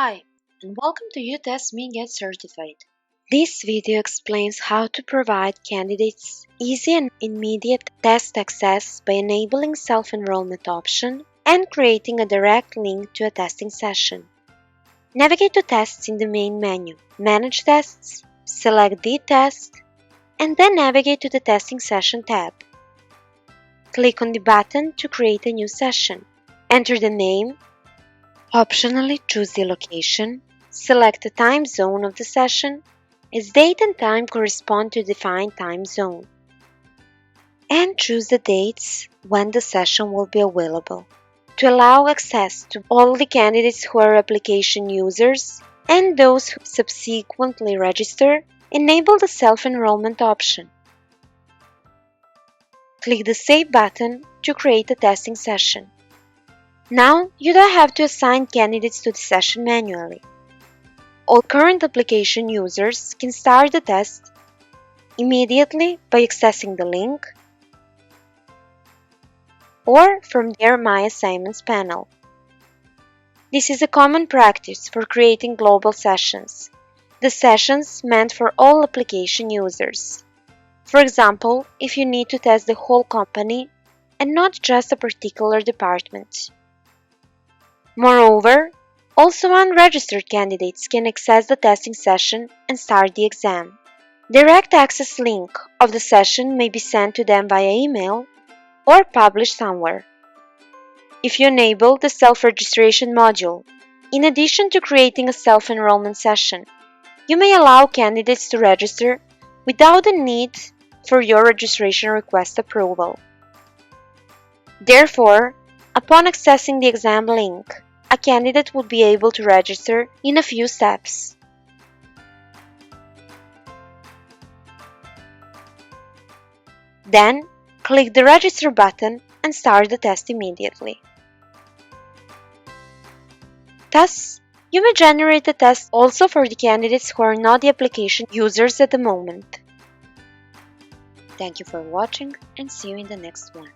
Hi, and welcome to YouTestMe GetCertified. This video explains how to provide candidates easy and immediate test access by enabling self-enrollment option and creating a direct link to a testing session. Navigate to Tests in the main menu, Manage Tests, select the test, and then navigate to the Testing Session tab. Click on the button to create a new session. Enter the name. Optionally choose the location, select the time zone of the session, as date and time correspond to the defined time zone, and choose the dates when the session will be available. To allow access to all the candidates who are application users and those who subsequently register, enable the self-enrollment option. Click the Save button to create a testing session. Now, you don't have to assign candidates to the session manually. All current application users can start the test immediately by accessing the link or from their My Assignments panel. This is a common practice for creating global sessions, the sessions meant for all application users. For example, if you need to test the whole company and not just a particular department. Moreover, also unregistered candidates can access the testing session and start the exam. Direct access link of the session may be sent to them via email or published somewhere. If you enable the self-registration module, in addition to creating a self-enrollment session, you may allow candidates to register without the need for your registration request approval. Therefore, upon accessing the exam link, a candidate would be able to register in a few steps. Then, click the Register button and start the test immediately. Thus, you may generate a test also for the candidates who are not the application users at the moment. Thank you for watching and see you in the next one.